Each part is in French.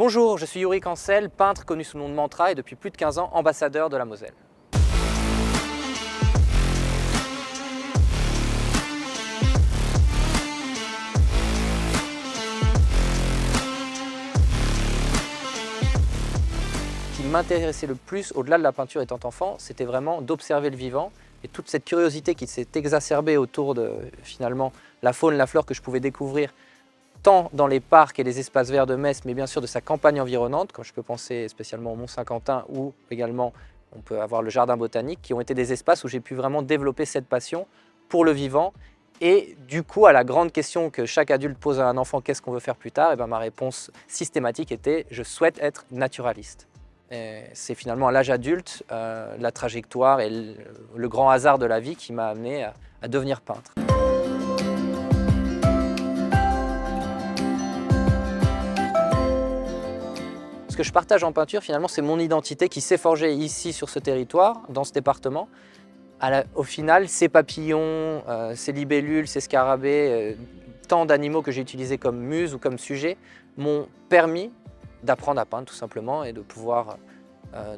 Bonjour, je suis Yuri Cancel, peintre connu sous le nom de Mantra et depuis plus de 15 ans ambassadeur de la Moselle. Ce qui m'intéressait le plus, au-delà de la peinture étant enfant, c'était vraiment d'observer le vivant et toute cette curiosité qui s'est exacerbée autour de finalement la faune, la flore que je pouvais découvrir tant dans les parcs et les espaces verts de Metz, mais bien sûr de sa campagne environnante, comme je peux penser spécialement au Mont-Saint-Quentin ou également on peut avoir le jardin botanique, qui ont été des espaces où j'ai pu vraiment développer cette passion pour le vivant. Et du coup, à la grande question que chaque adulte pose à un enfant, qu'est-ce qu'on veut faire plus tard, et bien, ma réponse systématique était « je souhaite être naturaliste ». C'est finalement à l'âge adulte, la trajectoire et le grand hasard de la vie qui m'a amené à devenir peintre. Ce que je partage en peinture, finalement, c'est mon identité qui s'est forgée ici, sur ce territoire, dans ce département. Au final, ces papillons, ces libellules, ces scarabées, tant d'animaux que j'ai utilisés comme muse ou comme sujet, m'ont permis d'apprendre à peindre, tout simplement, et de pouvoir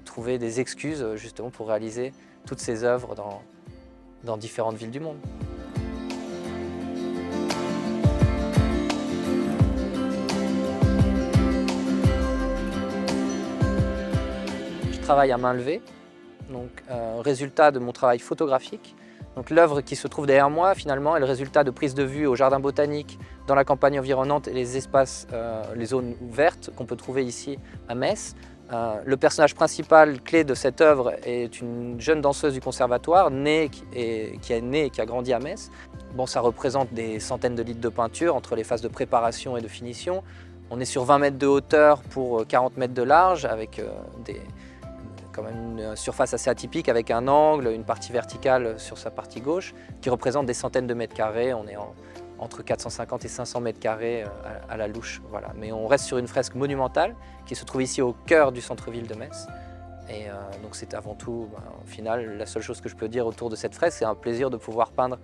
trouver des excuses, justement, pour réaliser toutes ces œuvres dans différentes villes du monde. Je travaille à main levée, donc résultat de mon travail photographique. Donc l'œuvre qui se trouve derrière moi, finalement, est le résultat de prises de vue au jardin botanique, dans la campagne environnante et les espaces, les zones vertes qu'on peut trouver ici à Metz. Le personnage principal clé de cette œuvre est une jeune danseuse du conservatoire, qui a grandi à Metz. Bon, ça représente des centaines de litres de peinture entre les phases de préparation et de finition. On est sur 20 mètres de hauteur pour 40 mètres de large, avec quand même une surface assez atypique avec un angle, une partie verticale sur sa partie gauche qui représente des centaines de mètres carrés. On est entre 450 et 500 mètres carrés à la louche. Voilà. Mais on reste sur une fresque monumentale qui se trouve ici au cœur du centre-ville de Metz. Et donc c'est avant tout, au final, la seule chose que je peux dire autour de cette fresque, c'est un plaisir de pouvoir peindre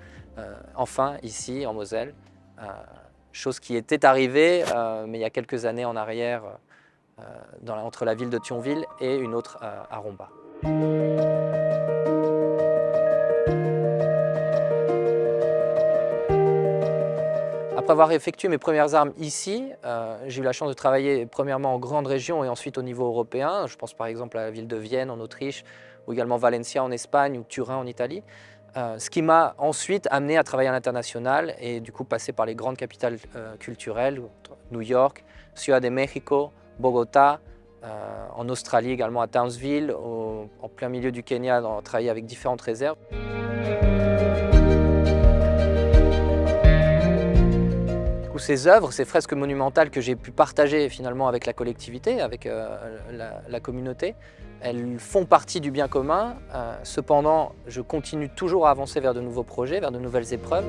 enfin ici en Moselle. Chose qui était arrivée, mais il y a quelques années en arrière, entre la ville de Thionville et une autre à Romba. Après avoir effectué mes premières armes ici, j'ai eu la chance de travailler premièrement en grande région et ensuite au niveau européen. Je pense par exemple à la ville de Vienne en Autriche, ou également Valencia en Espagne ou Turin en Italie. Ce qui m'a ensuite amené à travailler à l'international et du coup passer par les grandes capitales culturelles, New York, Ciudad de México, Bogota, en Australie également à Townsville, en plein milieu du Kenya, travailler avec différentes réserves. Du coup, ces œuvres, ces fresques monumentales que j'ai pu partager finalement avec la collectivité, avec la communauté, elles font partie du bien commun. Cependant, je continue toujours à avancer vers de nouveaux projets, vers de nouvelles épreuves.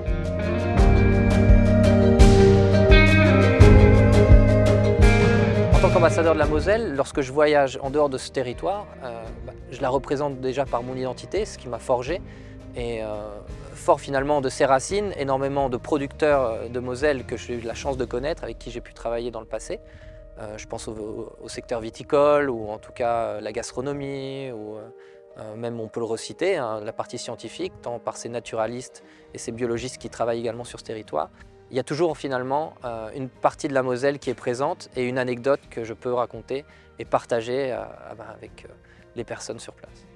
En tant qu'ambassadeur de la Moselle, lorsque je voyage en dehors de ce territoire, je la représente déjà par mon identité, ce qui m'a forgé. Et fort finalement de ses racines, énormément de producteurs de Moselle que j'ai eu la chance de connaître, avec qui j'ai pu travailler dans le passé. Je pense au secteur viticole, ou en tout cas la gastronomie, ou même on peut le reciter, hein, la partie scientifique, tant par ces naturalistes et ces biologistes qui travaillent également sur ce territoire. Il y a toujours finalement une partie de la Moselle qui est présente et une anecdote que je peux raconter et partager avec les personnes sur place.